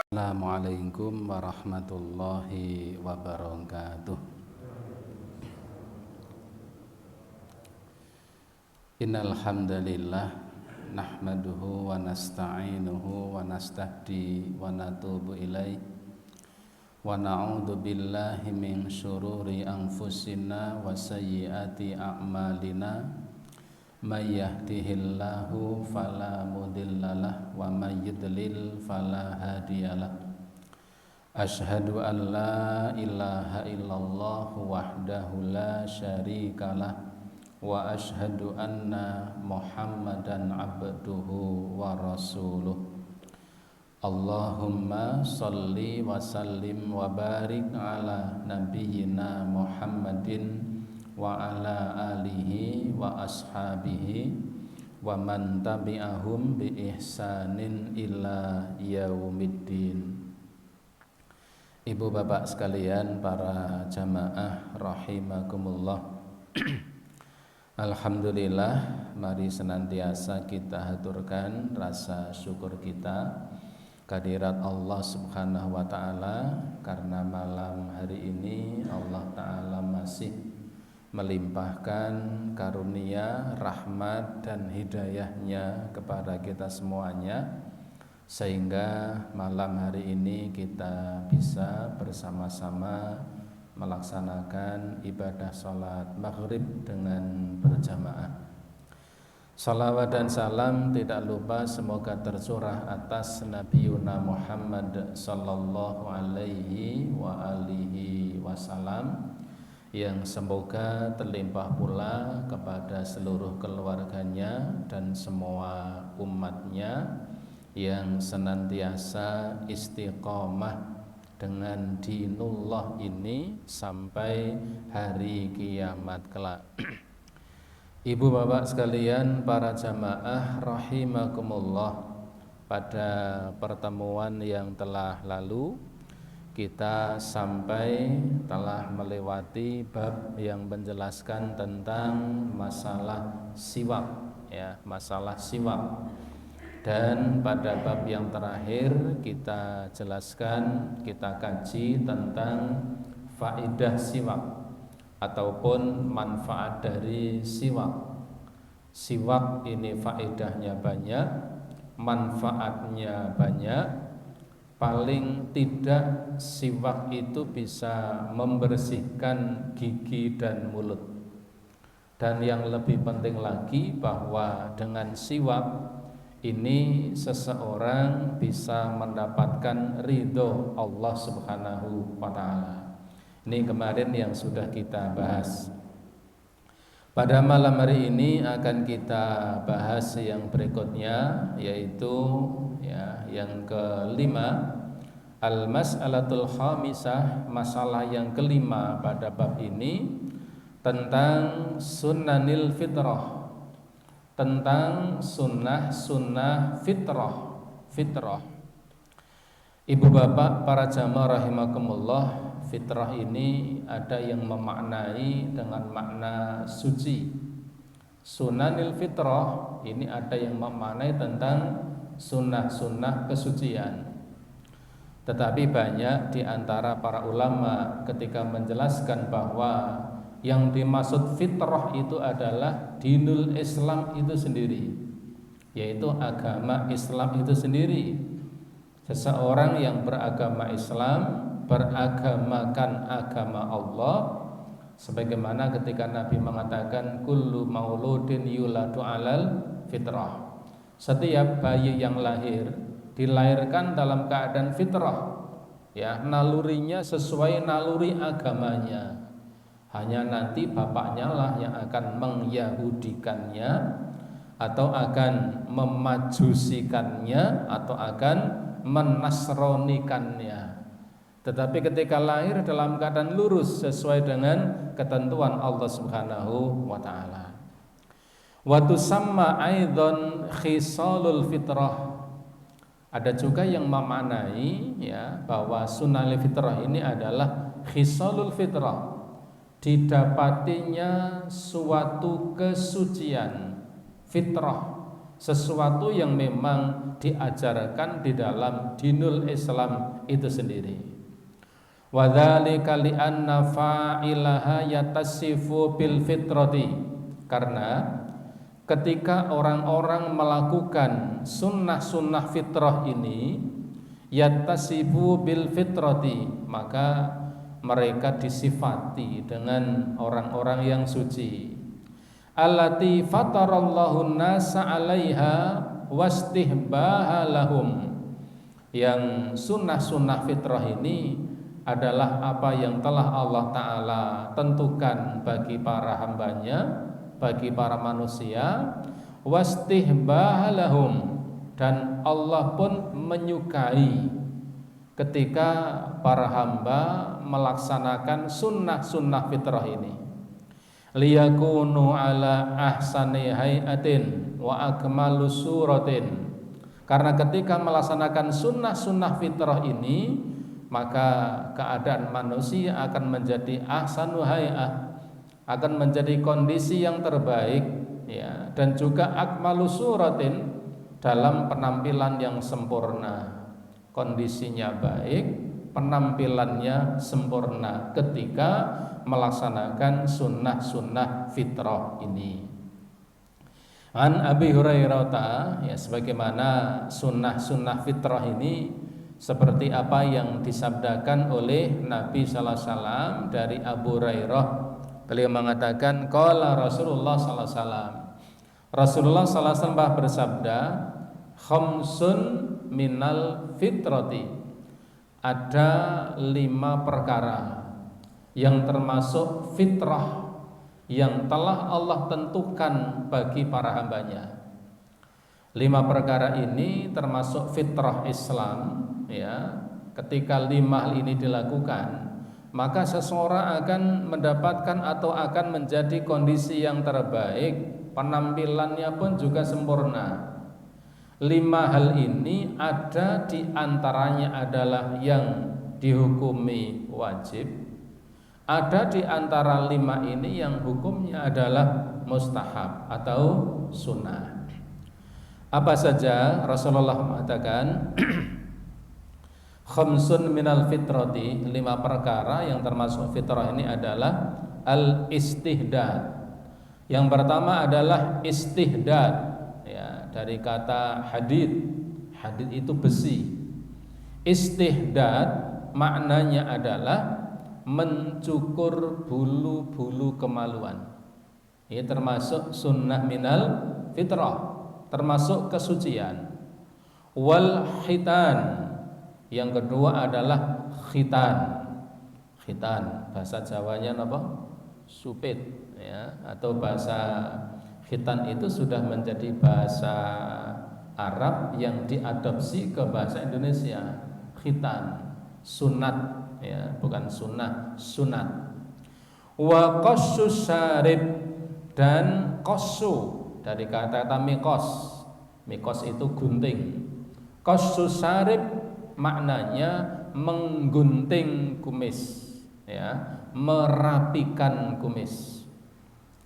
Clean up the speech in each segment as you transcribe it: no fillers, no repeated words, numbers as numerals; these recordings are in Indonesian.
Assalamualaikum warahmatullahi wabarakatuh. Innal hamdalillah nahmaduhu wa nasta'inuhu wa nastahdi wa natubu ilaih wa na'udzu billahi min syururi anfusina wa sayyiati a'malina may yahdihillahu fala mudhillalah wa may yudlil fala hadiyalah. Asyhadu an la ilaha illallah wahdahu la syarikalah wa asyhadu anna Muhammadan abduhu wa rasuluh. Allahumma shalli wa sallim wa barik ala nabiyyina Muhammadin wa ala alihi wa ashabihi wa man tabi'ahum bi ihsanin ila yaumiddin. Ibu bapak sekalian, para jamaah rahimakumullah. Alhamdulillah, mari senantiasa kita haturkan rasa syukur kita kehadirat Allah Subhanahu wa taala karena malam hari ini Allah taala masih melimpahkan karunia, rahmat dan hidayahnya kepada kita semuanya, sehingga malam hari ini kita bisa bersama-sama melaksanakan ibadah sholat maghrib dengan berjamaah. Salawat dan salam tidak lupa semoga tercurah atas Nabiuna Muhammad sallallahu alaihi wa alihi wasallam, yang semoga terlimpah pula kepada seluruh keluarganya dan semua umatnya yang senantiasa istiqomah dengan dinullah ini sampai hari kiamat kelak. Ibu bapak sekalian, para jamaah rahimakumullah, pada pertemuan yang telah lalu kita sampai telah melewati bab yang menjelaskan tentang masalah siwak, ya, masalah siwak. Dan pada bab yang terakhir kita jelaskan, kita kaji tentang faedah siwak ataupun manfaat dari siwak. Siwak ini faedahnya banyak, manfaatnya banyak. Paling tidak siwak itu bisa membersihkan gigi dan mulut. Dan yang lebih penting lagi bahwa dengan siwak ini seseorang bisa mendapatkan ridho Allah Subhanahu wa ta'ala. Ini kemarin yang sudah kita bahas. Pada malam hari ini akan kita bahas yang berikutnya, yaitu yang kelima, al-mas'alatul khamisah, masalah yang kelima pada bab ini, tentang sunnanil fitrah, tentang sunnah-sunnah fitrah. Ibu bapak, para jamaah rahimakumullah, fitrah ini ada yang memaknai dengan makna suci. Sunanil fitrah ini ada yang memaknai tentang sunnah-sunnah kesucian. Tetapi banyak di antara para ulama ketika menjelaskan bahwa yang dimaksud fitrah itu adalah dinul Islam itu sendiri, yaitu agama Islam itu sendiri. Seseorang yang beragama Islam beragamakan agama Allah, sebagaimana ketika Nabi mengatakan kullu mauludin yuladu alal fitrah. Setiap bayi yang lahir dilahirkan dalam keadaan fitrah, ya, nalurinya sesuai naluri agamanya. Hanya nanti bapaknya lah yang akan mengyahudikannya, atau akan memajusikannya, atau akan menasronikannya. Tetapi ketika lahir dalam keadaan lurus sesuai dengan ketentuan Allah Subhanahu wa taala. Wa tusamma aidan khisalul fitrah. Ada juga yang memaknai, ya, bahwa sunnah fitrah ini adalah khisalul fitrah, didapatinya suatu kesucian fitrah sesuatu yang memang diajarkan di dalam dinul Islam itu sendiri. Wa dzalika li anna fa'ilaha yatasifu bil fitrati, karena ketika orang-orang melakukan sunnah-sunnah fitrah ini, yatasifu bil fitrati, maka mereka disifati dengan orang-orang yang suci. Allati fatarallahu nasa 'alaiha wastihbaha lahum, yang sunnah-sunnah fitrah ini adalah apa yang telah Allah Ta'ala tentukan bagi para hambanya, bagi para manusia. Wastihbaha lahum, dan Allah pun menyukai ketika para hamba melaksanakan sunnah-sunnah fitrah ini. Liyakunu ala ahsani hayatin wa akmalu suratin, karena ketika melaksanakan sunnah-sunnah fitrah ini, maka keadaan manusia akan menjadi ahsanu hayah, akan menjadi kondisi yang terbaik, ya, dan juga akmalu suratin, dalam penampilan yang sempurna. Kondisinya baik, penampilannya sempurna ketika melaksanakan sunnah-sunnah fitrah ini. An Abi Hurairah, ya, sebagaimana sunnah-sunnah fitrah ini seperti apa yang disabdakan oleh Nabi sallallahu alaihi wasallam dari Abu Hurairah. Beliau mengatakan, qala Rasulullah sallallahu alaihi wasallam, Rasulullah sallallahu alaihi wasallam bersabda, khamsun minal fitrati, ada 5 perkara yang termasuk fitrah yang telah Allah tentukan bagi para hambanya. 5 perkara ini termasuk fitrah Islam, ya. Ketika 5 hal ini dilakukan, maka seseorang akan mendapatkan atau akan menjadi kondisi yang terbaik, penampilannya pun juga sempurna. 5 hal ini ada di antaranya adalah yang dihukumi wajib, ada di antara 5 ini yang hukumnya adalah mustahab atau sunnah. Apa saja? Rasulullah mengatakan khamsun minal fitrati, 5 perkara yang termasuk fitrah ini adalah al-istihdad. Yang pertama adalah istihdad, ya, dari kata hadid. Hadid itu besi. Istihdad maknanya adalah mencukur bulu-bulu kemaluan. Ini termasuk sunnah minal fitrah, termasuk kesucian. Wal khitan, yang kedua adalah khitan. Khitan bahasa Jawanya apa? Supit, ya, atau bahasa khitan itu sudah menjadi bahasa Arab yang diadopsi ke bahasa Indonesia. Khitan, sunat, ya, bukan sunnah, sunat. Wa qassus syarib, dan qassu dari kata-kata mikos. Mikos itu gunting. Qassus syarib maknanya menggunting kumis, ya, merapikan kumis.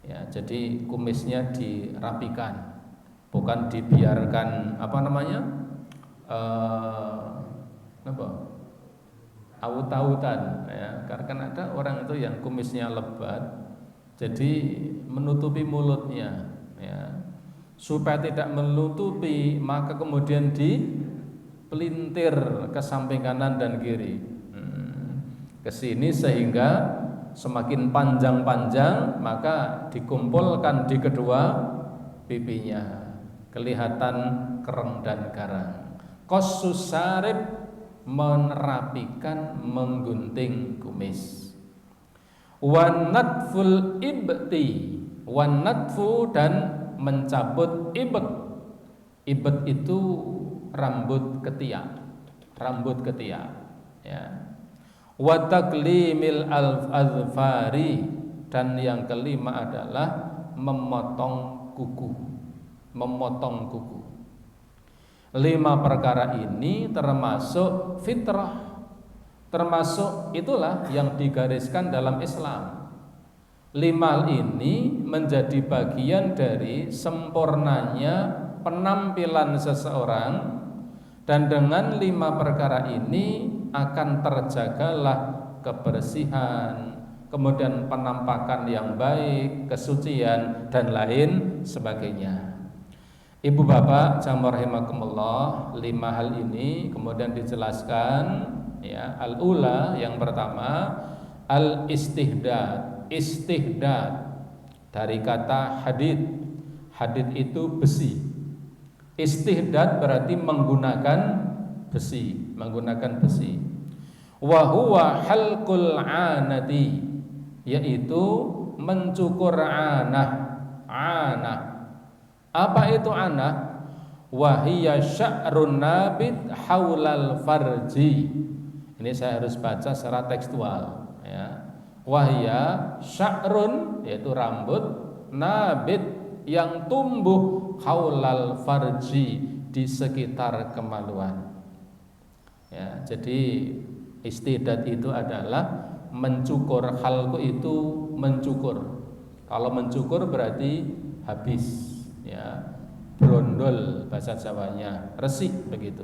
Ya, jadi kumisnya dirapikan, bukan dibiarkan aut-autan, ya. Karena ada orang itu yang kumisnya lebat, jadi menutupi mulutnya, ya. Supaya tidak menutupi, maka kemudian dipelintir ke samping kanan dan kiri, ke sini, sehingga semakin panjang-panjang, maka dikumpulkan di kedua pipinya, kelihatan kereng dan garang. Qassus syarib, menerapikan, menggunting kumis. Wan natful ibti, wan natfu, dan mencabut ibet. Ibet itu rambut ketiak, ya. Wa taklimil al-azfari, dan yang kelima adalah memotong kuku. 5 perkara ini termasuk fitrah, termasuk itulah yang digariskan dalam Islam. 5 hal ini menjadi bagian dari sempurnanya penampilan seseorang, dan dengan 5 perkara ini akan terjagalah kebersihan, kemudian penampakan yang baik, kesucian dan lain sebagainya. Ibu bapak jamaah rahimakumullah, 5 hal ini kemudian dijelaskan ya. Al-ula, yang pertama, al-istihdad. Istihdad dari kata hadid. Hadid itu besi. Istihdad berarti menggunakan besi, menggunakan besi. Wa huwa halqul anati, yaitu mencukur anah. Anah. Apa itu anah? Wahiyya sya'run nabit haulal farji. Ini saya harus baca secara tekstual ya. Wahiyya sya'run, yaitu rambut, nabit, yang tumbuh, haulal farji, di sekitar kemaluan ya. Jadi istihdad itu adalah mencukur. Halku itu mencukur. Kalau mencukur berarti habis ya, brondol bahasa Jawanya, resik begitu.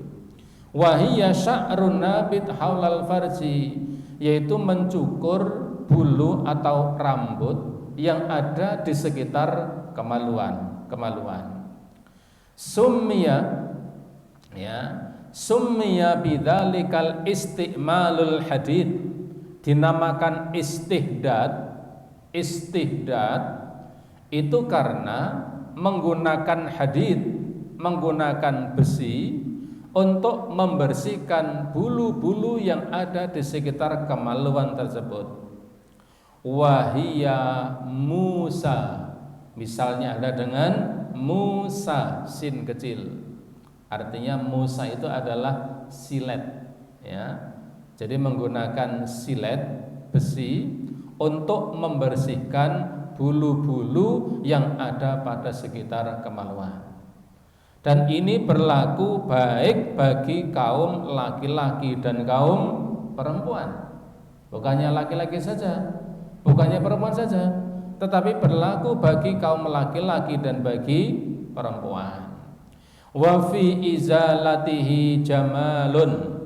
Wahiyya sya'run nabit haulal farji, yaitu mencukur bulu atau rambut yang ada di sekitar kemaluan. Summiya ya, summiya bidzalikal isti'malul hadid, dinamakan istihdad. Istihdad itu karena menggunakan hadid, menggunakan besi untuk membersihkan bulu-bulu yang ada di sekitar kemaluan tersebut. Wahia Musa, misalnya ada dengan Musa, sin kecil, artinya Musa itu adalah silet ya. Jadi menggunakan silet besi untuk membersihkan bulu-bulu yang ada pada sekitar kemaluan. Dan ini berlaku baik bagi kaum laki-laki dan kaum perempuan. Bukannya laki-laki saja, bukannya perempuan saja, tetapi berlaku bagi kaum laki-laki dan bagi perempuan. Wa fi izalatihi jamalun,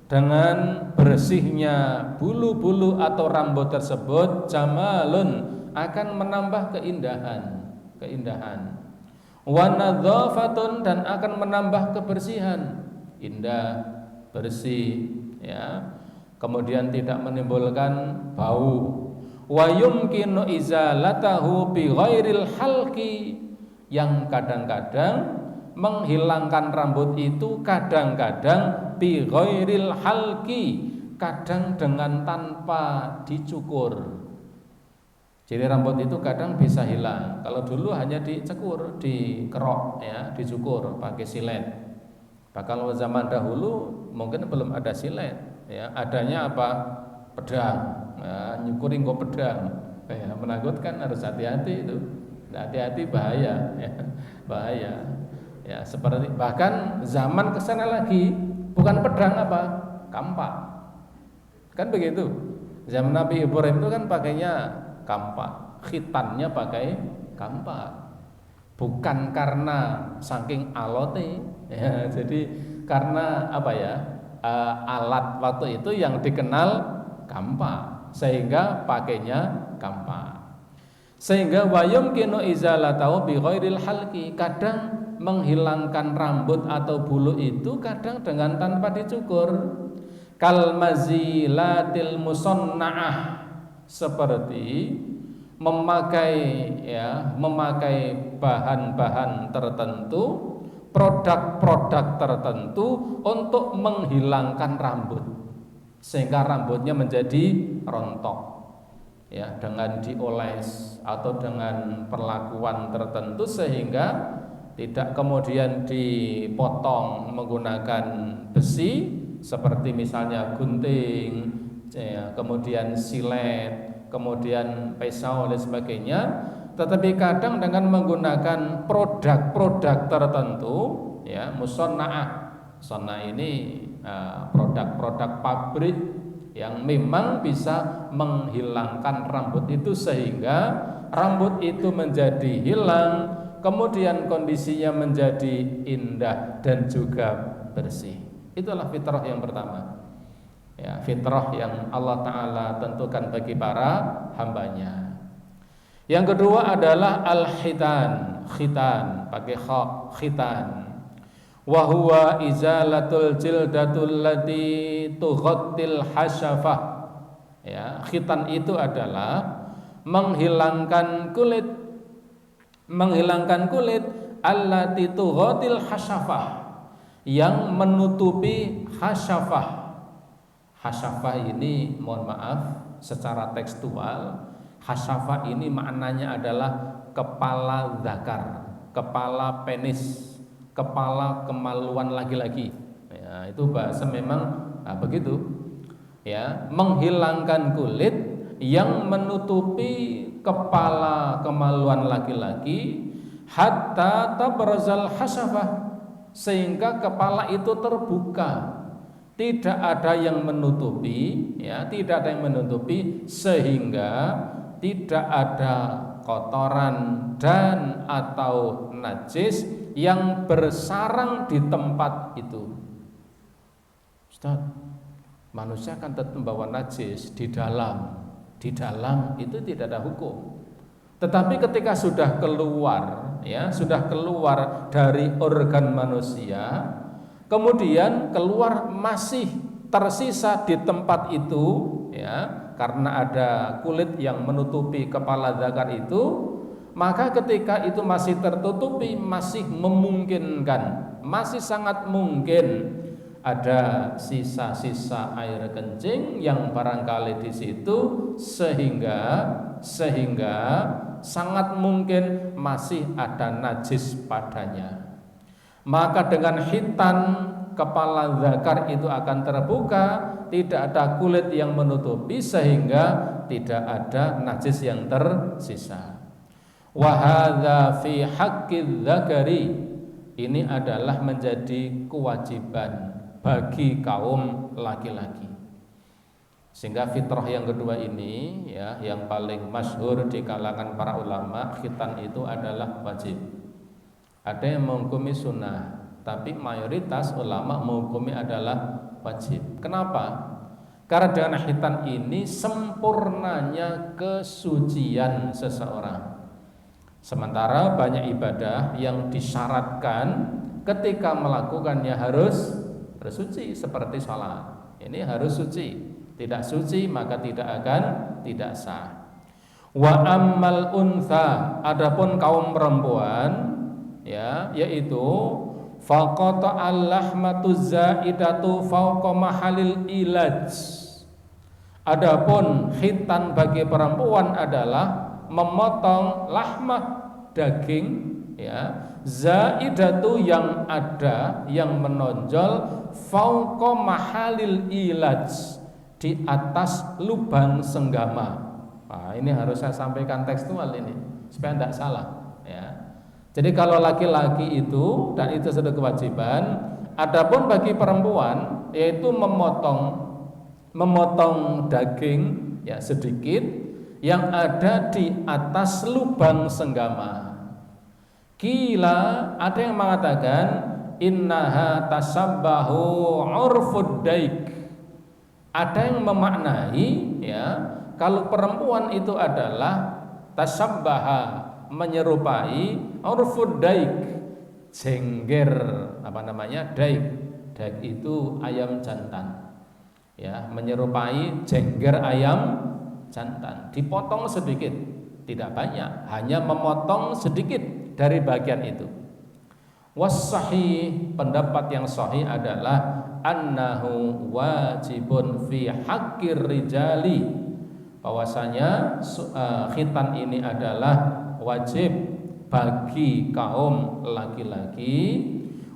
dengan bersihnya bulu-bulu atau rambut tersebut, jamalun, akan menambah keindahan. Wa nadzafatun, dan akan menambah kebersihan, indah, bersih ya. Kemudian tidak menimbulkan bau. Wa yumkinu izalatahu bi ghairil halqi, yang kadang-kadang menghilangkan rambut itu kadang-kadang bi ghairil halqi, kadang dengan tanpa dicukur. Jadi rambut itu kadang bisa hilang. Kalau dulu hanya dicekur, dikerok ya, dicukur pakai silet. Bahkan zaman dahulu mungkin belum ada silet ya, adanya apa? Pedang. Nah, nyukuri nggo pedang. Ya, menakutkan, harus hati-hati itu. Nah, hati-hati, bahaya ya. Bahaya. Ya, seperti bahkan zaman kesana lagi, bukan pedang apa? Kampak. Kan begitu. Zaman Nabi Ibrahim itu kan pakainya kampak, khitannya pakai kampak. Bukan karena saking alote ya, jadi karena apa ya, alat waktu itu yang dikenal kampak, sehingga pakainya kampak. Sehingga wayum kino izalatahu bi ghairil halqi, kadang menghilangkan rambut atau bulu itu kadang dengan tanpa dicukur. Kal mazilatil musanna'ah, seperti memakai bahan-bahan tertentu, produk-produk tertentu untuk menghilangkan rambut sehingga rambutnya menjadi rontok ya, dengan dioles atau dengan perlakuan tertentu sehingga tidak kemudian dipotong menggunakan besi seperti misalnya gunting ya, kemudian silet, kemudian pisau dan sebagainya, tetapi kadang dengan menggunakan produk-produk tertentu ya, musanna'ah. Musanna'ah ini produk-produk pabrik yang memang bisa menghilangkan rambut itu sehingga rambut itu menjadi hilang kemudian kondisinya menjadi indah dan juga bersih. Itulah fitrah yang pertama. Ya, fitrah yang Allah Ta'ala tentukan bagi para hambanya. Yang kedua adalah al-khitan, khitan pakai kha, khitan. Wa huwa izalatul jildatul lati tughattil hasyafah. Ya, khitan itu adalah menghilangkan kulit allati tughattil hasyafah, yang menutupi hasyafah. Hasyafah ini mohon maaf secara tekstual, hasyafah ini maknanya adalah kepala zakar, kepala penis, kepala kemaluan laki-laki. Ya, itu bahasa memang begitu. Ya, menghilangkan kulit yang menutupi kepala kemaluan laki-laki hatta tabrazal hasyafah, sehingga kepala itu terbuka. Tidak ada yang menutupi, ya, tidak ada yang menutupi, sehingga tidak ada kotoran dan atau najis yang bersarang di tempat itu. Ustaz, manusia kan tetap membawa najis di dalam. Di dalam itu tidak ada hukum. Tetapi ketika sudah keluar, ya, sudah keluar dari organ manusia, kemudian keluar masih tersisa di tempat itu, ya, karena ada kulit yang menutupi kepala zakar itu, maka ketika itu masih tertutupi, masih memungkinkan, masih sangat mungkin ada sisa-sisa air kencing yang barangkali di situ, sehingga sangat mungkin masih ada najis padanya. Maka dengan khitan kepala zakar itu akan terbuka, tidak ada kulit yang menutupi, sehingga tidak ada najis yang tersisa. Wa hadza fi haqqidz zakari, ini adalah menjadi kewajiban bagi kaum laki-laki. Sehingga fitrah yang kedua ini, ya, yang paling masyhur di kalangan para ulama, khitan itu adalah wajib. Ada yang menghukumi sunnah, tapi mayoritas ulama menghukumi adalah wajib. Kenapa? Karena dengan khitan ini sempurnanya kesucian seseorang. Sementara banyak ibadah yang disyaratkan ketika melakukannya harus bersuci, seperti sholat. Ini harus suci. Tidak suci maka tidak sah. Wa ammal untha, adapun kaum perempuan, ya, yaitu faqata al-lahmatu zaidatu fawqa mahalil ilaj. Adapun khitan bagi perempuan adalah memotong lahmah, daging, ya, zaidatu yang ada, yang menonjol, fawqa mahalil ilaj, di atas lubang senggama. Nah, ini harus saya sampaikan tekstual ini supaya tidak salah, ya. Jadi kalau laki-laki itu, dan itu sudah kewajiban, adapun bagi perempuan yaitu memotong daging, ya, sedikit yang ada di atas lubang senggama. Kila, ada yang mengatakan innaha tasabbahu urfud daik. Ada yang memaknai, ya, kalau perempuan itu adalah tasabbaha, menyerupai urfud daik, jengger, apa namanya, daik. Daik itu ayam jantan, ya, menyerupai jengger ayam jantan. Dipotong sedikit, tidak banyak, hanya memotong sedikit dari bagian itu. Was-sahih, pendapat yang sahih adalah annahu wajibun fi haqqir rijali, bahwasanya khitan ini adalah wajib bagi kaum laki-laki,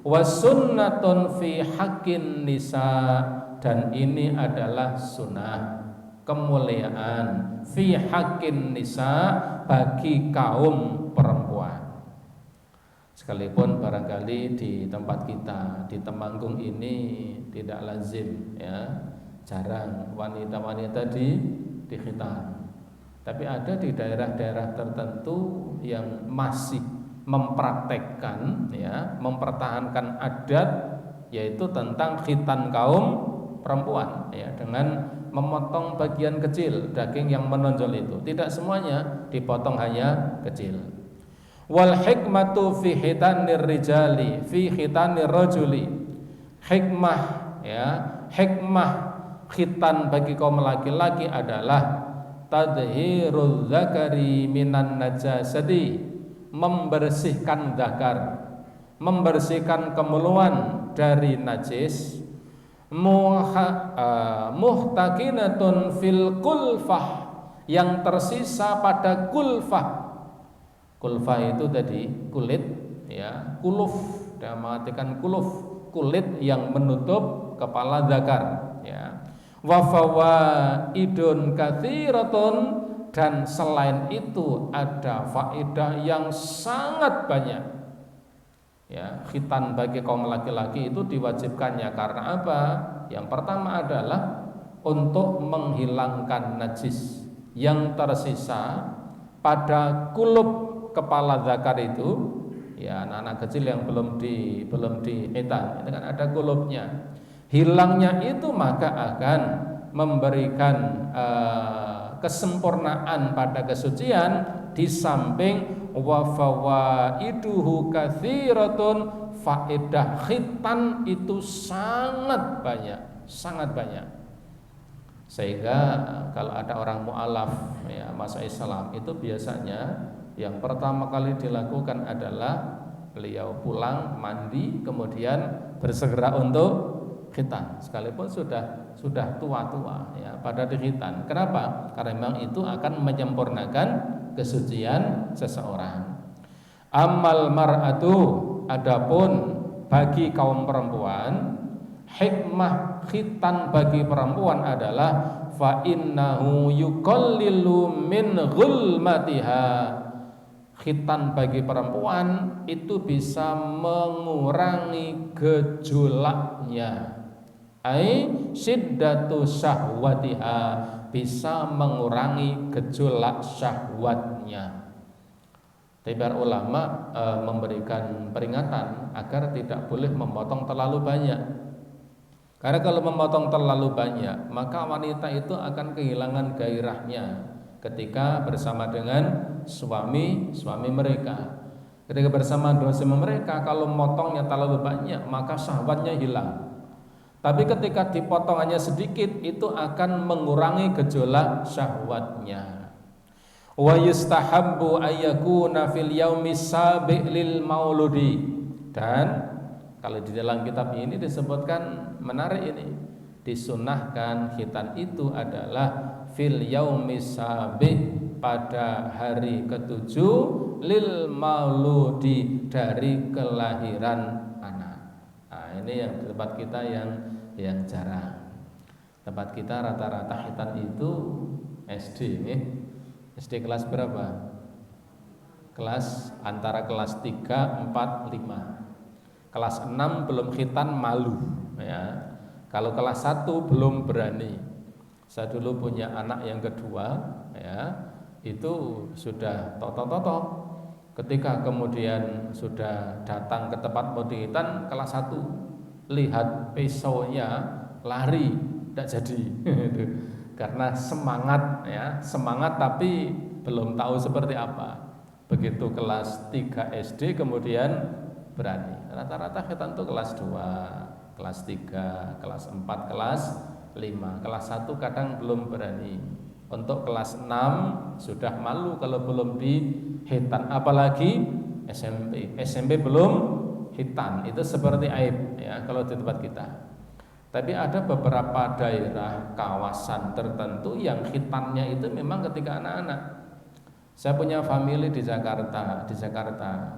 wasunnatun fi haqqin nisa, dan ini adalah sunnah kemuliaan fi haqqin nisa, bagi kaum perempuan. Sekalipun barangkali di tempat kita di Temanggung ini tidak lazim, ya, jarang wanita-wanita di khitan. Tapi ada di daerah-daerah tertentu yang masih mempraktekkan, ya, mempertahankan adat, yaitu tentang khitan kaum perempuan, ya, dengan memotong bagian kecil daging yang menonjol itu. Tidak semuanya dipotong, hanya kecil. Wal hikmatu fi khitanir rijali fi khitanir rajuli. Hikmah, ya, hikmah khitan bagi kaum laki-laki adalah tadhirul zakari minan najasati, membersihkan zakar, membersihkan kemaluan dari najis. Muhtakinatun fil kulfah, yang tersisa pada kulfah. Kulfah itu tadi kulit, ya, kuluf, dan mengartikan kuluf, kulit yang menutup kepala zakar, ya. Wa fawaidun katsiratun, dan selain itu ada faedah yang sangat banyak. Ya, khitan bagi kaum laki-laki itu diwajibkannya karena apa? Yang pertama adalah untuk menghilangkan najis yang tersisa pada kulub kepala zakar itu. Ya, anak-anak kecil yang belum dihitan, itu kan ada kulubnya. Hilangnya itu maka akan memberikan kesempurnaan pada kesucian, di samping wa fawaiduhu katsiratun, faedah khitan itu sangat banyak, sangat banyak. Sehingga kalau ada orang mu'alaf, ya, masuk Islam, itu biasanya yang pertama kali dilakukan adalah beliau pulang mandi, kemudian bersegera untuk khitan, sekalipun sudah tua-tua, ya, pada dikhitan. Kenapa? Karena memang itu akan menyempurnakan kesucian seseorang. Amal mar'atu, adapun bagi kaum perempuan, hikmah khitan bagi perempuan adalah fa innahu yuqallilu min ghulmatiha. Khitan bagi perempuan itu bisa mengurangi gejolaknya. Ai syiddatu syahwatiha, bisa mengurangi gejolak syahwatnya. Tapi para ulama memberikan peringatan agar tidak boleh memotong terlalu banyak. Karena kalau memotong terlalu banyak, maka wanita itu akan kehilangan gairahnya ketika bersama dengan suami mereka. Ketika bersama suami mereka, kalau motongnya terlalu banyak, maka syahwatnya hilang. Tapi ketika dipotong hanya sedikit, itu akan mengurangi gejolak syahwatnya. Wa yustahabbu ayyakuna fil yaumi sabi' lil mauludi. Dan kalau di dalam kitab ini disebutkan menarik ini, disunahkan khitan itu adalah fil yaumi sabi', pada hari ketujuh, lil mauludi, dari kelahiran anak. Nah, ini yang di tempat kita yang jarang. Tempat kita rata-rata khitan itu SD, nih. SD kelas berapa? Antara kelas 3, 4, 5. Kelas 6 belum khitan, malu, ya. Kalau kelas 1 belum berani. Saya dulu punya anak yang kedua, ya, itu sudah toto-toto. Ketika kemudian sudah datang ke tempat mau dikhitan, kelas 1, lihat pisaunya, lari, tidak jadi. Karena semangat, ya, semangat tapi belum tahu seperti apa. Begitu kelas 3 SD kemudian berani. Rata-rata khitan itu kelas 2, kelas 3, kelas 4, kelas 5. Kelas 1 kadang belum berani. Untuk kelas 6 sudah malu kalau belum dihitan, apalagi SMP belum hitan, itu seperti aib, ya, kalau di tempat kita. Tapi ada beberapa daerah, kawasan tertentu yang hitannya itu memang ketika anak-anak. Saya punya family di Jakarta,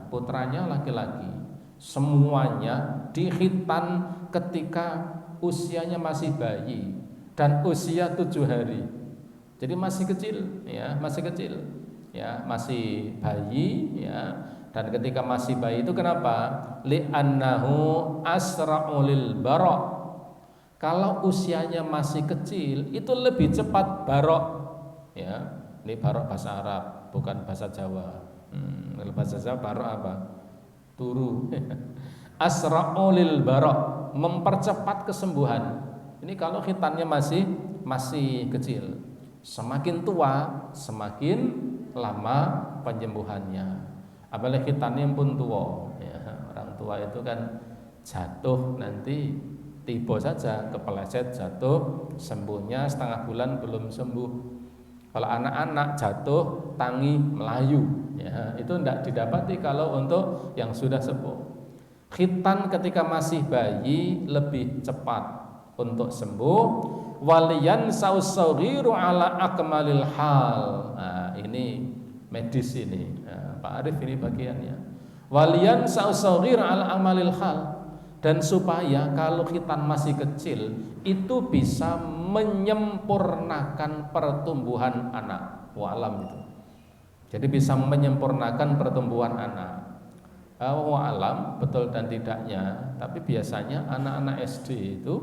putranya laki-laki, semuanya dihitan ketika usianya masih bayi dan usia 7 hari. Jadi masih kecil, ya, masih bayi, ya. Dan ketika masih bayi itu kenapa? Li'annahu asra'u lil barok. Kalau usianya masih kecil itu lebih cepat barok, ya. Ini barok bahasa Arab, bukan bahasa Jawa. Bahasa Jawa barok apa? Turu. Asra'u lil barok, mempercepat kesembuhan. Ini kalau khitannya masih kecil. Semakin tua, semakin lama penyembuhannya. Apalagi khitannya pun tua, ya. Orang tua itu kan jatuh nanti tiba saja kepeleset jatuh, sembuhnya setengah bulan belum sembuh. Kalau anak-anak jatuh tangi melayu, ya, itu tidak didapati kalau untuk yang sudah sepuh. Khitan ketika masih bayi lebih cepat untuk sembuh. Waliyan sausaghiru ala akmalil hal. Nah, ini medis ini. Nah, Pak Arif ini bagiannya. Waliyan sausaghiru ala akmalil hal. Dan supaya kalau khitan masih kecil itu bisa menyempurnakan pertumbuhan anak. Wa'alam itu. Jadi bisa menyempurnakan pertumbuhan anak. Wa'alam betul dan tidaknya. Tapi biasanya anak-anak SD itu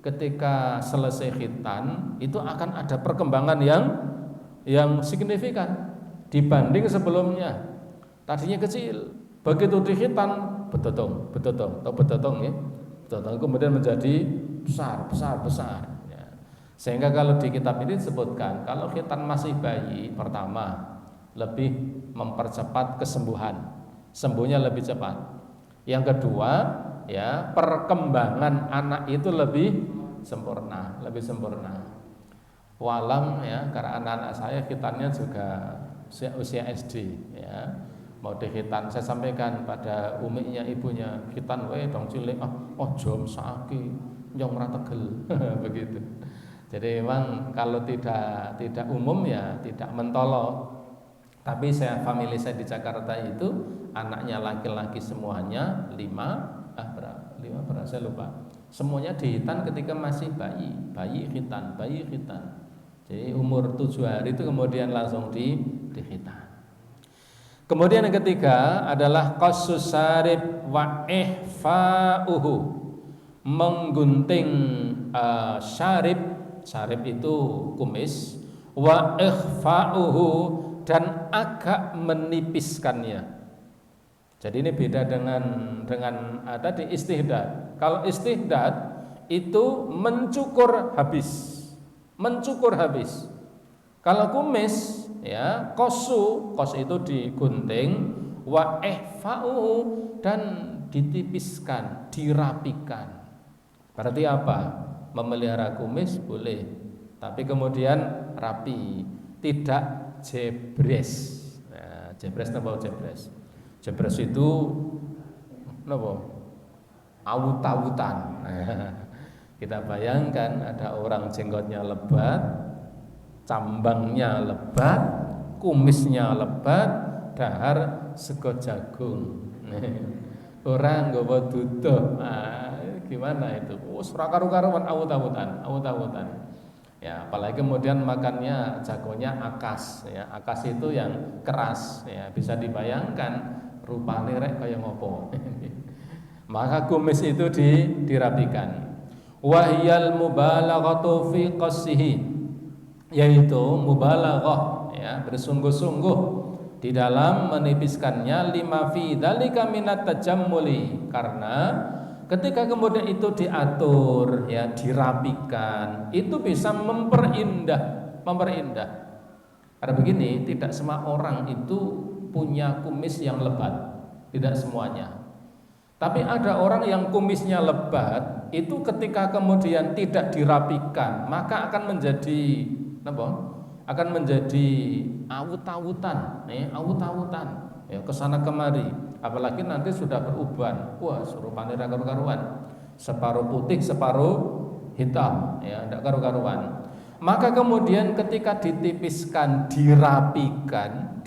ketika selesai khitan itu akan ada perkembangan yang signifikan dibanding sebelumnya. Tadinya kecil, begitu di khitan betotong ya, betotong kemudian menjadi besar ya. Sehingga kalau di kitab ini disebutkan kalau khitan masih bayi, pertama lebih mempercepat kesembuhan, sembuhnya lebih cepat. Yang kedua, ya, perkembangan anak itu lebih sempurna. Walam, ya, karena anak-anak saya khitannya juga usia SD, ya. Mau dikhitan, saya sampaikan pada umiknya ibunya, khitan dong cilik, jom sakit, nyong rategel, begitu. Jadi memang kalau tidak umum ya tidak mentolo. Tapi family saya di Jakarta itu anaknya laki-laki semuanya 5 saya lupa. Semuanya dihitan ketika masih bayi khitan. Jadi umur 7 hari itu kemudian langsung dihitan. Kemudian yang ketiga adalah qasus sarib wa ihfa'uhu, menggunting syarib itu kumis, wa ihfa'uhu, dan agak menipiskannya. Jadi ini beda dengan tadi istihdad. Kalau istihdad itu mencukur habis. Kalau kumis, ya, kos itu digunting, wa ihfa'uhu, dan ditipiskan, dirapikan. Berarti apa? Memelihara kumis boleh, tapi kemudian rapi, tidak jebres. Nah, jebres itu apa? Awut-awutan. Kita bayangkan ada orang jenggotnya lebat, cambangnya lebat, kumisnya lebat, dahar sego jagung. Orang nggawa duduh. Gimana itu? Ora karu-karuan, awut-awutan. Ya, apalagi kemudian makannya jagonya akas, ya. Akas itu yang keras, ya, bisa dibayangkan rupane rek kaya ngopo. Maka kumis itu dirapikan. Wahyal mubalaghatu fi qassihi, yaitu mubalaghah, ya, bersungguh-sungguh di dalam menipiskannya, lima fi dzalika minat tajammuli, karena ketika kemudian itu diatur, ya, dirapikan, itu bisa memperindah. Karena begini, tidak semua orang itu punya kumis yang lebat, tidak semuanya. Tapi ada orang yang kumisnya lebat, itu ketika kemudian tidak dirapikan, maka akan menjadi awut-awutan, ya, kesana kemari. Apalagi nanti sudah beruban, wah, surupane ra karu-karuan, separuh putih separuh hitam, ya, tidak karu-karuan. Maka kemudian ketika ditipiskan, dirapikan,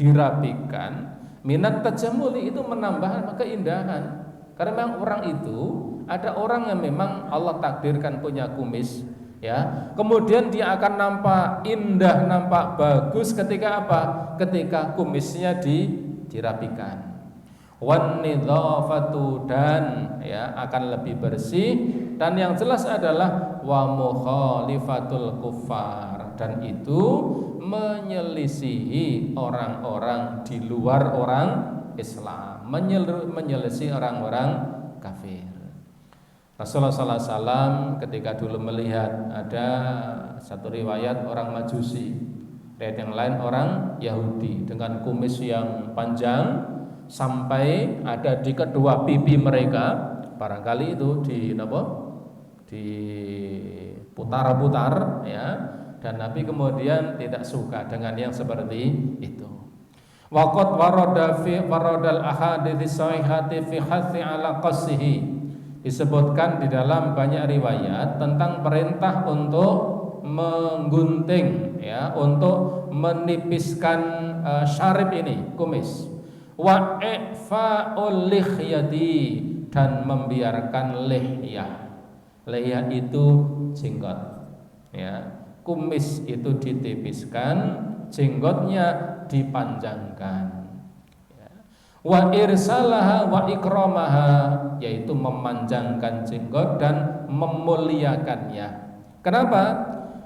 minat tajamuli, itu menambah keindahan. Karena memang orang itu, ada orang yang memang Allah takdirkan punya kumis, ya, kemudian dia akan nampak indah, nampak bagus ketika apa? Ketika kumisnya dirapikan. Wan nidhafatu, dan, ya, akan lebih bersih. Dan yang jelas adalah wa mukhalifatul kuffar, dan itu menyelisihi orang-orang di luar orang Islam, menyelisihi orang-orang kafir. Rasulullah SAW ketika dulu melihat ada satu riwayat orang Majusi, riwayat yang lain orang Yahudi dengan kumis yang panjang sampai ada di kedua pipi mereka, barangkali itu diputar-putar ya, dan Nabi kemudian tidak suka dengan yang seperti itu. Waqad waradal ahadits sahihati fi hathi ala qasihi. Disebutkan di dalam banyak riwayat tentang perintah untuk menggunting ya, untuk menipiskan syarib ini, kumis. Wa ifa'ul lihyati, dan membiarkan lihyah. Lihyah itu jenggot ya. Kumis itu ditipiskan, jenggotnya dipanjangkan. Wa irsalaha wa ikramaha, yaitu memanjangkan jenggot dan memuliakannya. Kenapa?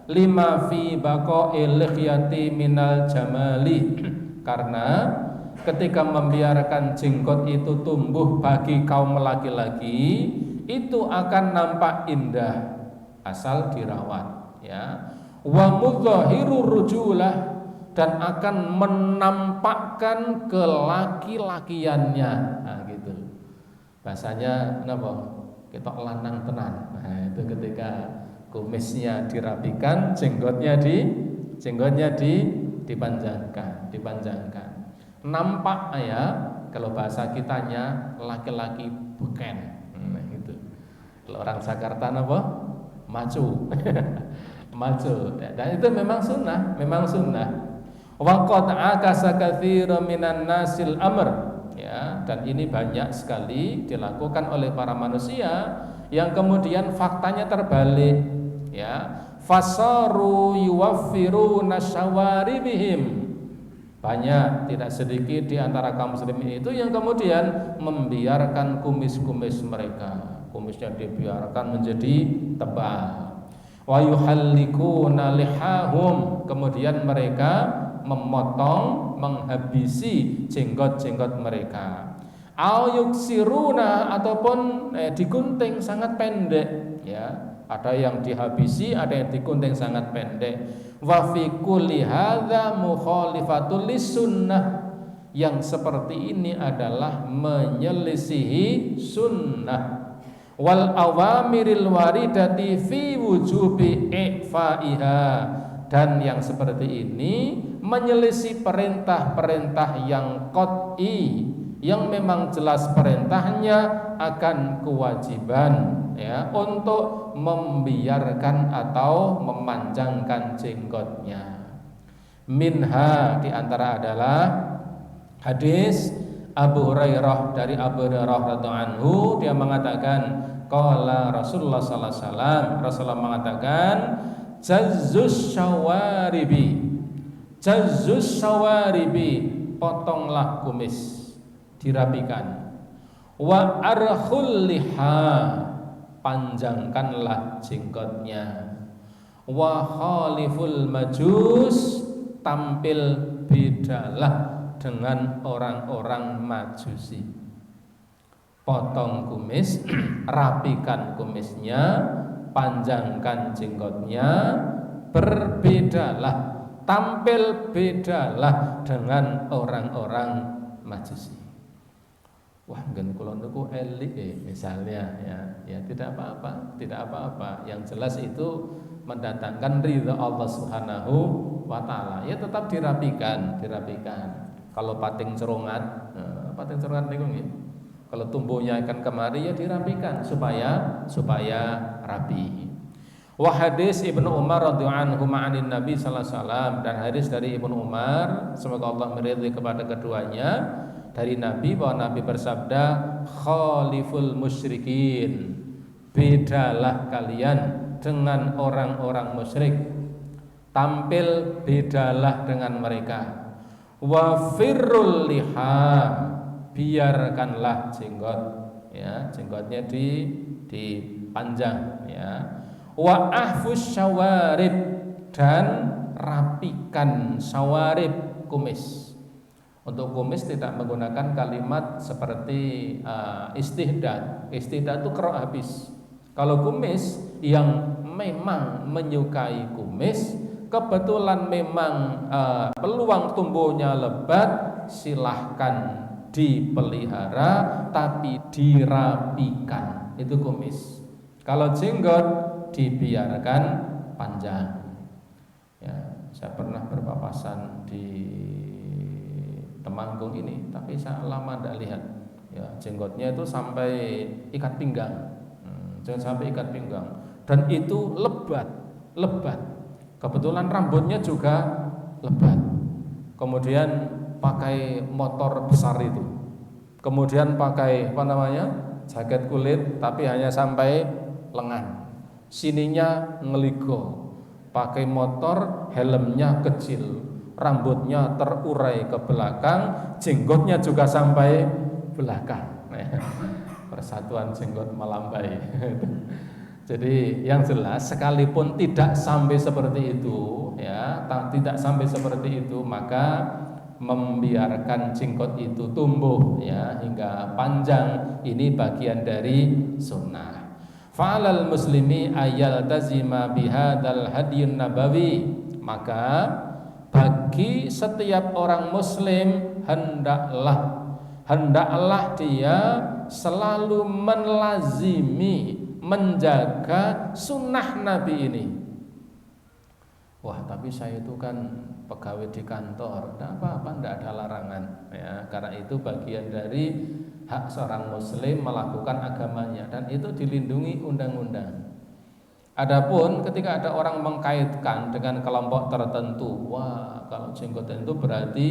Lima fi baqa'il lihyati minal jamali. Karena ketika membiarkan jenggot itu tumbuh bagi kaum laki-laki, itu akan nampak indah asal dirawat ya. Wa mudzahiru rujulah, dan akan menampakkan kelaki-lakiannya. Nah, gitu. Bahasanya kenapa? Kita lanang tenan. Nah, itu ketika kumisnya dirapikan, jenggotnya dipanjangkan. Nampak ya, kalau bahasa kitanya laki-laki beken. Nah, gitu. Kalau orang Jakarta apa? Maju. Maju. Dan itu memang sunnah. Waqad akasa katsiran minan nasil amr ya, dan ini banyak sekali dilakukan oleh para manusia yang kemudian faktanya terbalik ya. Fasaru yuwaffiruna syawaribihim, banyak tidak sedikit di antara kaum muslimin itu yang kemudian membiarkan kumis-kumis mereka, kumisnya dibiarkan menjadi tebal. Wa yuhallikuna lihahum, kemudian mereka memotong, menghabisi jenggot-jenggot mereka. Au yuksiruna, ataupun digunting sangat pendek ya. Ada yang dihabisi, ada yang digunting sangat pendek. Wa fi kulli hadza mukhalifatul lisunnah, yang seperti ini adalah menyelisihi sunnah. Wal awamiril waridati fi wujubi ifaiha, dan yang seperti ini menyelisih perintah-perintah yang qat'i, yang memang jelas perintahnya akan kewajiban ya untuk membiarkan atau memanjangkan jenggotnya. Minha, diantara adalah hadis Abu Hurairah, dari Abu Hurairah radhiyallahu anhu, dia mengatakan qala Rasulullah sallallahu alaihi wasallam, Rasulullah mengatakan jazzus syawaribi, potonglah kumis, dirapikan. Wa arkhul liha, panjangkanlah jenggotnya. Wa khaliful majus, tampil bedalah dengan orang-orang Majusi. Potong kumis, rapikan kumisnya, panjangkan jenggotnya, berbedalah, tampil bedalah dengan orang-orang Majusi. Wah, gen kula niku elik misalnya ya tidak apa-apa. Yang jelas itu mendatangkan ridha Allah Subhanahu wa taala. Ya tetap dirapikan. Kalau pating cerongan niku nggih. Kalau tumbuhnya akan kemari ya dirapikan supaya rapi. Wa hadis Ibnu Umar radhiyallahu anhu ma'anin Nabi sallallahu alaihi wasallam, dan hadis dari Ibnu Umar, semoga Allah meridhai kepada keduanya, dari Nabi bahwa Nabi bersabda, khaliful musyrikin, bedalah kalian dengan orang-orang musyrik, tampil bedalah dengan mereka. Wa firrul liha, biarkanlah jenggot ya, jenggotnya dipanjang ya. Wa ahfus syawarib, dan rapikan syawarib kumis. Untuk kumis tidak menggunakan kalimat seperti istihdad. Istihdad itu kerok habis. Kalau kumis yang memang menyukai kumis, kebetulan memang peluang tumbuhnya lebat, silahkan dipelihara tapi dirapikan, itu kumis. Kalau jenggot dibiarkan panjang. Ya, saya pernah berpapasan di Temanggung ini, tapi saya lama tidak lihat. Ya, jenggotnya itu sampai ikat pinggang, jangan sampai ikat pinggang, dan itu lebat. Kebetulan rambutnya juga lebat. Kemudian pakai motor besar itu, kemudian pakai jaket kulit, tapi hanya sampai lengan, sininya ngeligo, pakai motor, helmnya kecil, rambutnya terurai ke belakang, jenggotnya juga sampai belakang. Persatuan jenggot melambai. Jadi yang jelas, sekalipun tidak sampai seperti itu, ya, tidak sampai seperti itu, maka membiarkan jenggot itu tumbuh, ya, hingga panjang, ini bagian dari sunnah. Fa'alal muslimi ayal tazima bihadal hadiyun nabawi, maka bagi setiap orang muslim hendaklah dia selalu melazimi, menjaga sunnah Nabi ini. Wah, tapi saya itu kan pegawai di kantor, tidak apa-apa, tidak ada larangan, ya, karena itu bagian dari hak seorang muslim melakukan agamanya, dan itu dilindungi undang-undang. Adapun ketika ada orang mengkaitkan dengan kelompok tertentu, wah, kalau jenggot itu berarti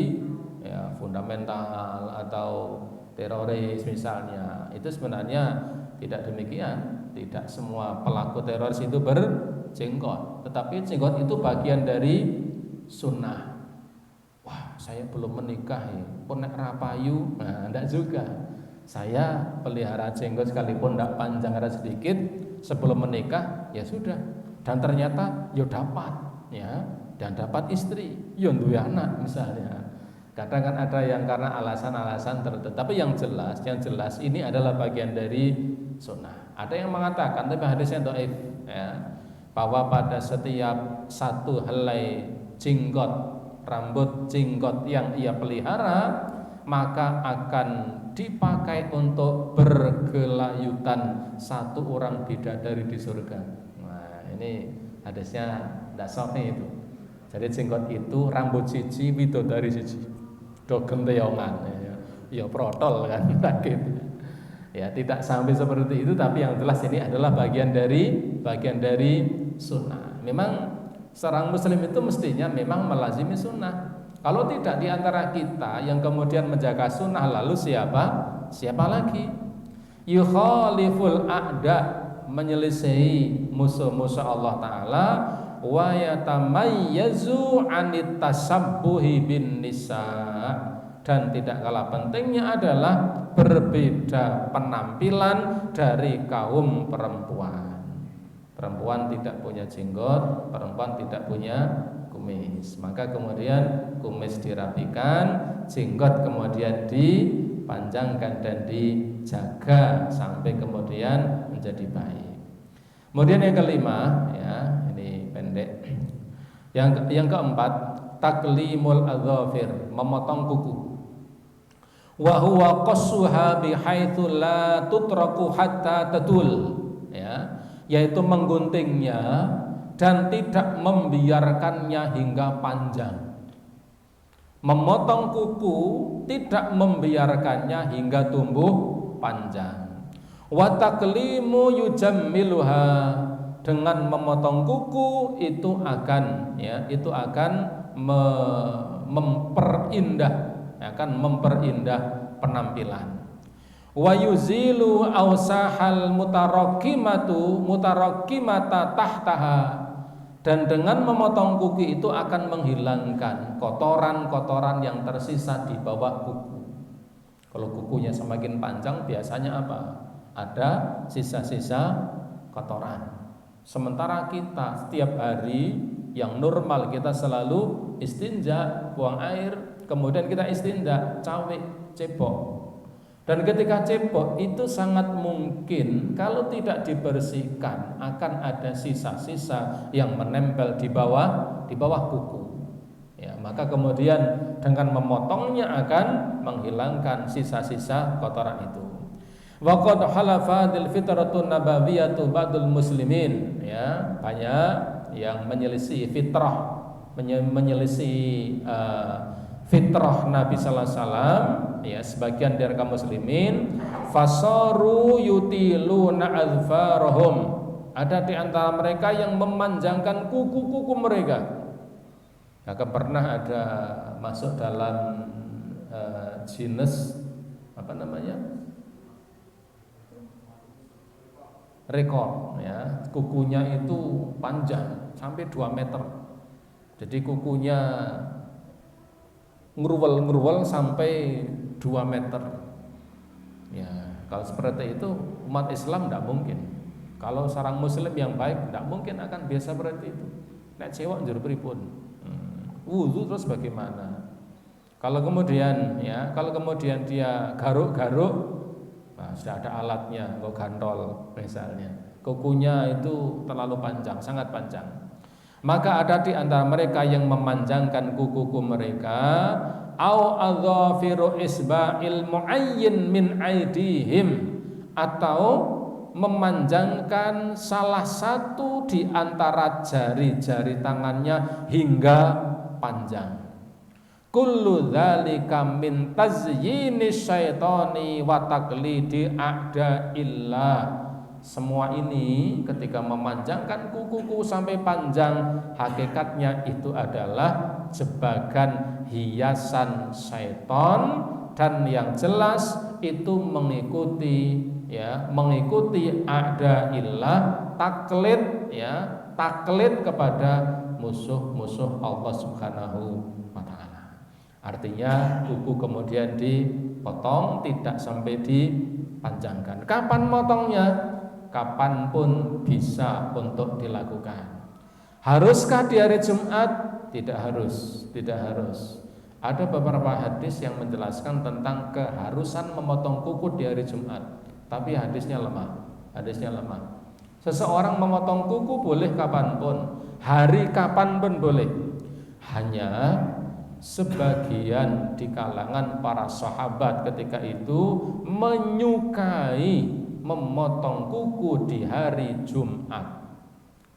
ya fundamental atau teroris misalnya, itu sebenarnya tidak demikian. Tidak semua pelaku teroris itu berjenggot, tetapi jenggot itu bagian dari sunnah. Wah, saya belum menikah ya, pun nek rapayu, nah enggak juga. Saya pelihara jenggot sekalipun enggak panjang, ada sedikit, sebelum menikah ya sudah. Dan ternyata ya dapat, ya, dan dapat istri, ya duwe anak misalnya. Kadang kan ada yang karena alasan-alasan tertentu, tapi yang jelas ini adalah bagian dari sunnah. Ada yang mengatakan, tapi hadisnya dhaif, ya, bahwa pada setiap satu helai jenggot, rambut jenggot yang ia pelihara, maka akan dipakai untuk bergelayutan satu orang bidadari di surga. Nah, ini hadisnya tidak sahih itu. Jadi jenggot itu rambut siji, bidadari siji, do genteyongan, ya protol kan, gitu. Ya, tidak sampai seperti itu, tapi yang jelas ini adalah bagian dari sunnah. Memang seorang muslim itu mestinya memang melazimi sunnah. Kalau tidak di antara kita yang kemudian menjaga sunnah, lalu siapa lagi? Yukhaliful a'da, menyelisihi musuh-musuh Allah Ta'ala, wa yatamayyazu anit tasabbuhi bin nisa, dan tidak kalah pentingnya adalah berbeda penampilan dari kaum perempuan. Perempuan tidak punya jenggot, perempuan tidak punya kumis, maka kemudian kumis dirapikan, jenggot kemudian dipanjangkan dan dijaga sampai kemudian menjadi baik. Kemudian yang kelima, ya, ini pendek. Yang keempat, taklimul adzafir, memotong kuku. Wa huwa qassuha bihaitsu la tutraku hatta tatul, ya, yaitu mengguntingnya dan tidak membiarkannya hingga panjang. Memotong kuku tidak membiarkannya hingga tumbuh panjang. Wa taklimu yujammiluha, dengan memotong kuku itu akan, ya, itu akan memperindah penampilan. Wa yuzilu awsahal mutarakkimata tahtaha, dan dengan memotong kuku itu akan menghilangkan kotoran-kotoran yang tersisa di bawah kuku. Kalau kukunya semakin panjang biasanya apa? Ada sisa-sisa kotoran. Sementara kita setiap hari yang normal kita selalu istinja, buang air, kemudian kita istinja, cawik, cepok. Dan ketika cepok itu sangat mungkin kalau tidak dibersihkan akan ada sisa-sisa yang menempel di bawah kuku. Ya, maka kemudian dengan memotongnya akan menghilangkan sisa-sisa kotoran itu. Wa qad halafadil fitratun nabawiyatu ba'dul muslimin, ya, banyak yang menyelisih fitrah, menyelisih fitrah Nabi sallallahu alaihi wasallam, ya, sebagian dari kaum muslimin fasaru yutiluna azfarahum, ada di antara mereka yang memanjangkan kuku-kuku mereka. Maka pernah ada masuk dalam jenis apa namanya, rekor, ya, kukunya itu panjang sampai 2 meter. Jadi kukunya ngurwel sampai 2 meter. Ya, kalau seperti itu umat Islam tidak mungkin. Kalau seorang muslim yang baik tidak mungkin akan biasa seperti itu. Nek cewek njur pripun? Wudu terus bagaimana? Kalau kemudian dia garuk-garuk, nah, sudah ada alatnya, kok gantol misalnya. Kukunya itu terlalu panjang, sangat panjang. Maka ada di antara mereka yang memanjangkan kuku mereka, au adzafiru isba'il muayyin min aidihim, atau memanjangkan salah satu di antara jari-jari tangannya hingga panjang. Kullu dzalika min tazyini syaitani wa taqlidi a'da'illah. Semua ini ketika memanjangkan kuku sampai panjang, hakikatnya itu adalah jebakan hiasan syaitan, dan yang jelas itu mengikuti a'da'illah, taklid kepada musuh-musuh Allah Subhanahu wa taala. Artinya kuku kemudian dipotong, tidak sampai dipanjangkan. Kapan motongnya? Kapanpun bisa untuk dilakukan. Haruskah di hari Jumat? Tidak harus. Ada beberapa hadis yang menjelaskan tentang keharusan memotong kuku di hari Jumat, tapi hadisnya lemah. Seseorang memotong kuku boleh kapanpun, hari kapanpun boleh. Hanya sebagian di kalangan para sahabat ketika itu menyukai memotong kuku di hari Jumat.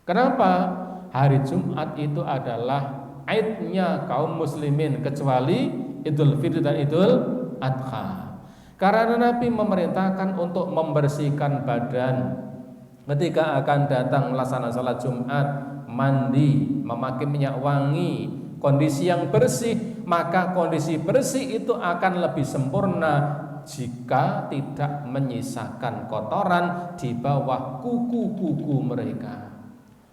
Kenapa? Hari Jumat itu adalah aidnya kaum muslimin, kecuali Idul Fitri dan Idul Adha. Karena Nabi memerintahkan untuk membersihkan badan ketika akan datang melaksanakan salat Jumat, mandi, memakai minyak wangi, kondisi yang bersih, maka kondisi bersih itu akan lebih sempurna jika tidak menyisakan kotoran di bawah kuku-kuku mereka.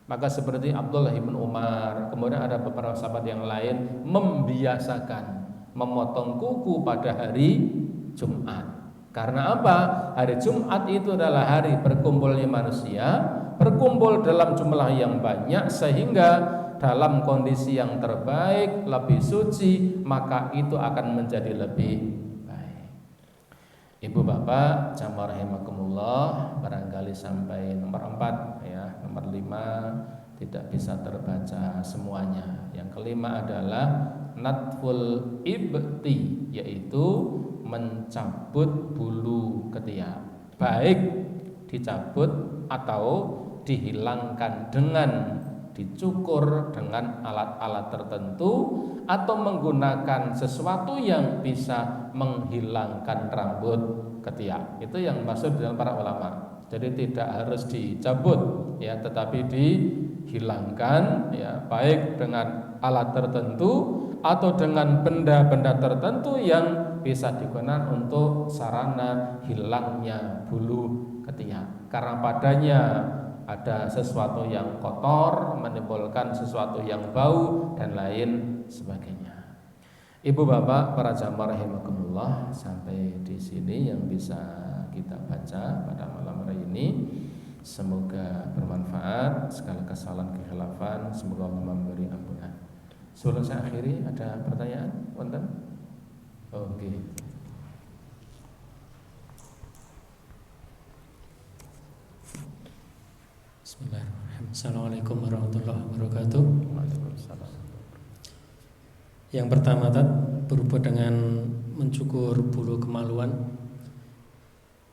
Maka seperti Abdullah bin Umar, kemudian ada beberapa sahabat yang lain membiasakan memotong kuku pada hari Jumat. Karena apa? Hari Jumat itu adalah hari berkumpulnya manusia, berkumpul dalam jumlah yang banyak, sehingga dalam kondisi yang terbaik, lebih suci, maka itu akan menjadi lebih. Ibu bapak jamaah rahimakumullah, barangkali sampai nomor 4, ya, nomor 5 tidak bisa terbaca semuanya. Yang kelima adalah natful ibti, yaitu mencabut bulu ketiak, baik dicabut atau dihilangkan dengan dicukur dengan alat-alat tertentu, atau menggunakan sesuatu yang bisa menghilangkan rambut ketiak. Itu yang maksud dengan para ulama. Jadi tidak harus dicabut, ya, tetapi dihilangkan, ya, baik dengan alat tertentu atau dengan benda-benda tertentu yang bisa digunakan untuk sarana hilangnya bulu ketiak. Karena padanya ada sesuatu yang kotor, menimbulkan sesuatu yang bau dan lain sebagainya. Ibu bapak para jamaah rahimakumullah, sampai di sini yang bisa kita baca pada malam hari ini. Semoga bermanfaat. Segala kesalahan kekhilafan semoga Allah memberi ampunan. Sebelum saya akhiri, ada pertanyaan? Wonten? Oke. Bismillahirrahmanirrahim. Assalamualaikum warahmatullahi wabarakatuh. Waalaikumsalam. Yang pertama berhubungan dengan mencukur bulu kemaluan.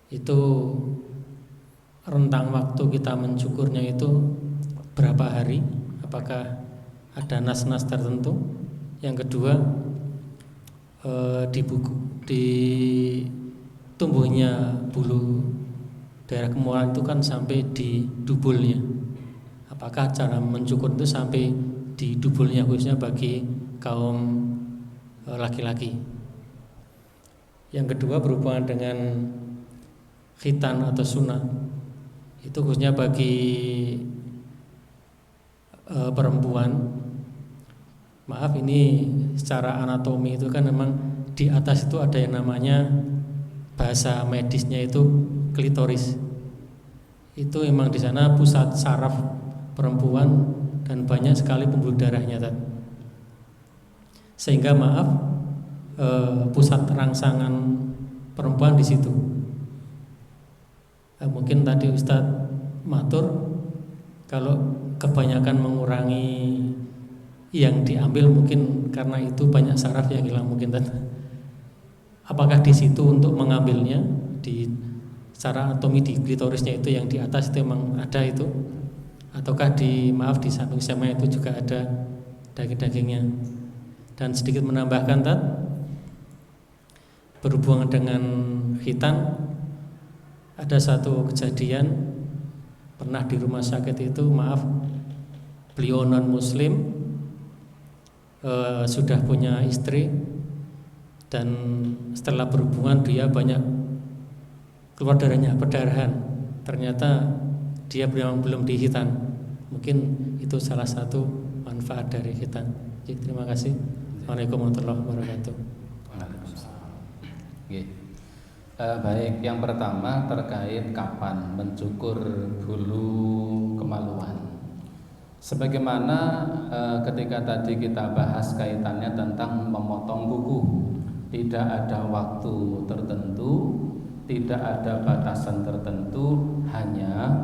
Itu rentang waktu kita mencukurnya itu berapa hari? Apakah ada nas-nas tertentu? Yang kedua, di tumbuhnya bulu daerah kemaluan itu kan sampai di dubulnya. Apakah cara mencukur itu sampai di dubulnya khususnya bagi kaum laki-laki? Yang kedua berhubungan dengan khitan atau sunnah. Itu khususnya bagi perempuan. Maaf, ini secara anatomi itu kan memang di atas itu ada yang namanya, bahasa medisnya itu klitoris. Itu memang di sana pusat saraf perempuan dan banyak sekali pembuluh darahnya, sehingga maaf, pusat rangsangan perempuan di situ. Mungkin tadi Ustadz matur kalau kebanyakan mengurangi yang diambil mungkin karena itu banyak saraf yang hilang mungkin. Apakah di situ untuk mengambilnya di secara anatomi di klitorisnya itu yang di atas itu memang ada itu, ataukah di samping sama itu juga ada daging-dagingnya? Dan sedikit menambahkan berhubungan dengan khitan, ada satu kejadian pernah di rumah sakit itu, maaf, beliau non muslim, sudah punya istri, dan setelah berhubungan dia banyak keluar darahnya, perdarahan. Ternyata dia belum dihitan. Mungkin itu salah satu manfaat dari khitan. Jadi, terima kasih. Assalamualaikum warahmatullahi wabarakatuh. Baik, yang pertama terkait kapan mencukur bulu kemaluan. Sebagaimana ketika tadi kita bahas kaitannya tentang memotong kuku, tidak ada waktu tertentu, tidak ada batasan tertentu, hanya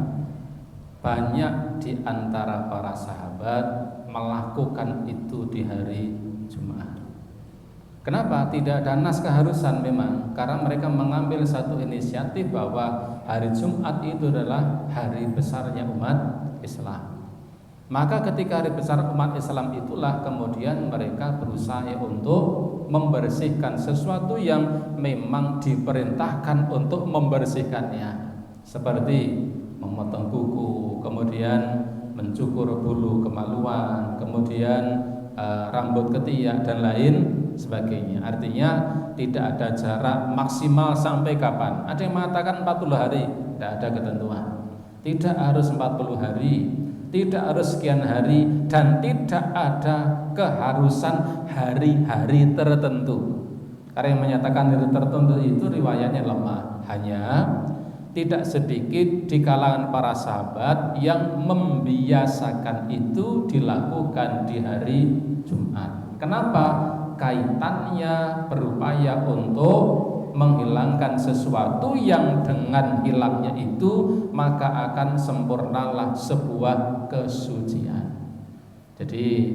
banyak di antara para sahabat melakukan itu di hari Jumat. Kenapa? Tidak ada nas keharusan memang, karena mereka mengambil satu inisiatif bahwa hari Jumat itu adalah hari besarnya umat Islam. Maka ketika hari besar umat Islam itulah kemudian mereka berusaha untuk membersihkan sesuatu yang memang diperintahkan untuk membersihkannya, seperti memotong kuku, kemudian mencukur bulu kemaluan, kemudian rambut ketiak dan lain sebagainya. Artinya tidak ada jarak maksimal sampai kapan. Ada yang mengatakan 40 hari, tidak ada ketentuan. Tidak harus 40 hari, tidak harus sekian hari, dan tidak ada keharusan hari-hari tertentu. Karena yang menyatakan hari tertentu itu riwayatnya lemah. Hanya tidak sedikit di kalangan para sahabat yang membiasakan itu dilakukan di hari Jumat. Kenapa? Kaitannya berupaya untuk menghilangkan sesuatu yang dengan hilangnya itu maka akan sempurnalah sebuah kesucian. Jadi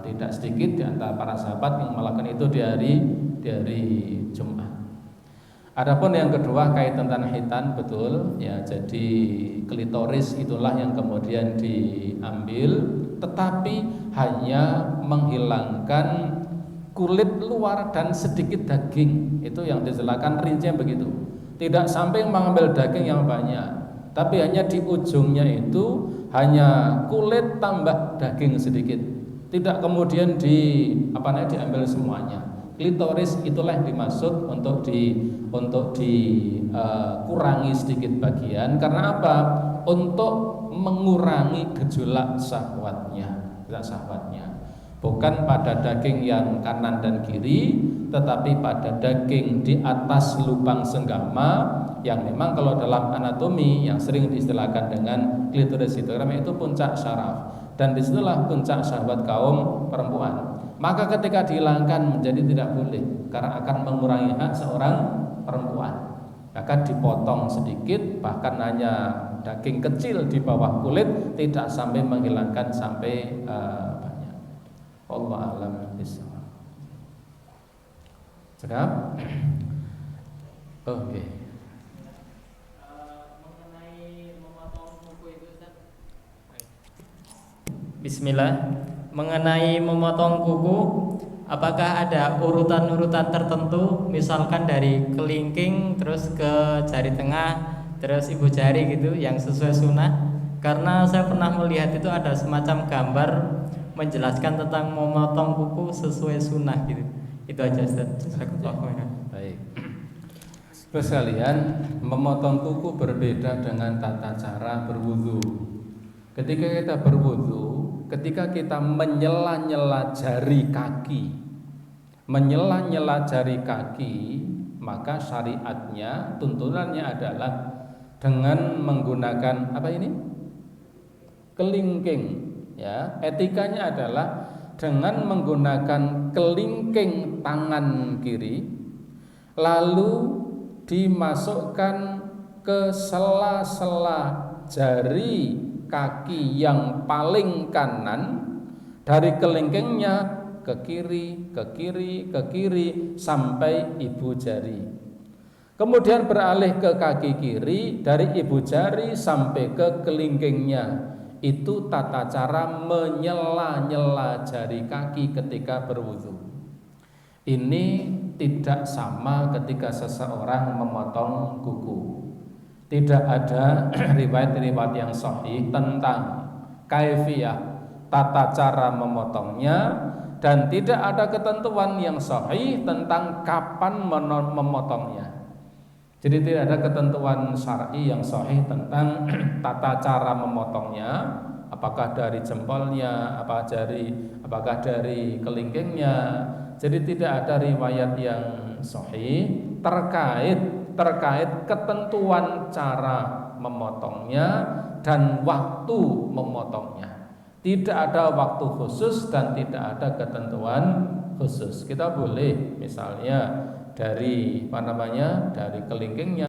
tidak sedikit di antara para sahabat yang melakukan itu di hari Jumat. Adapun yang kedua kaitan tentang khitan, betul ya, jadi klitoris itulah yang kemudian diambil, tetapi hanya menghilangkan kulit luar dan sedikit daging. Itu yang dijelaskan rincian begitu. Tidak sampai mengambil daging yang banyak, tapi hanya di ujungnya itu hanya kulit tambah daging sedikit. Tidak kemudian diambil semuanya. Klitoris itulah yang dimaksud untuk dikurangi sedikit bagian. Karena apa? Untuk mengurangi gejolak syahwatnya. bukan pada daging yang kanan dan kiri, tetapi pada daging di atas lubang senggama yang memang kalau dalam anatomi yang sering diistilahkan dengan klitoris itu, karena itu puncak syaraf dan disitulah puncak syahwat kaum perempuan. Maka ketika dihilangkan menjadi tidak boleh karena akan mengurangi hak seorang perempuan. Maka dipotong sedikit, bahkan hanya daging kecil di bawah kulit, tidak sampai menghilangkan sampai banyak. Allah alam bisawab. Cakap? Oke. Mengenai memotong kuku itu, Ustaz. Bismillah. Mengenai memotong kuku, apakah ada urutan-urutan tertentu, misalkan dari kelingking terus ke jari tengah, terus ibu jari gitu, yang sesuai sunnah? Karena saya pernah melihat itu ada semacam gambar menjelaskan tentang memotong kuku sesuai sunnah gitu. Itu aja, Ustaz. Baik. Terus kalian, memotong kuku berbeda dengan tata cara berwudu. Ketika kita berwudu, ketika kita menyela-nyela jari kaki, maka syariatnya, tuntunannya adalah dengan menggunakan apa ini? Kelingking, ya. Etikanya adalah dengan menggunakan kelingking tangan kiri, lalu dimasukkan ke sela-sela jari kaki yang paling kanan dari kelingkingnya ke kiri sampai ibu jari. Kemudian beralih ke kaki kiri dari ibu jari sampai ke kelingkingnya. Itu tata cara menyela-nyela jari kaki ketika berwudu. Ini tidak sama ketika seseorang memotong kuku. Tidak ada riwayat-riwayat yang sahih tentang kaifiyah tata cara memotongnya, dan tidak ada ketentuan yang sahih tentang kapan memotongnya. Jadi tidak ada ketentuan syar'i yang sahih tentang tata cara memotongnya, apakah dari jempolnya, apakah dari kelingkingnya. Jadi tidak ada riwayat yang sahih terkait ketentuan cara memotongnya dan waktu memotongnya. Tidak ada waktu khusus dan tidak ada ketentuan khusus. Kita boleh misalnya dari kelingkingnya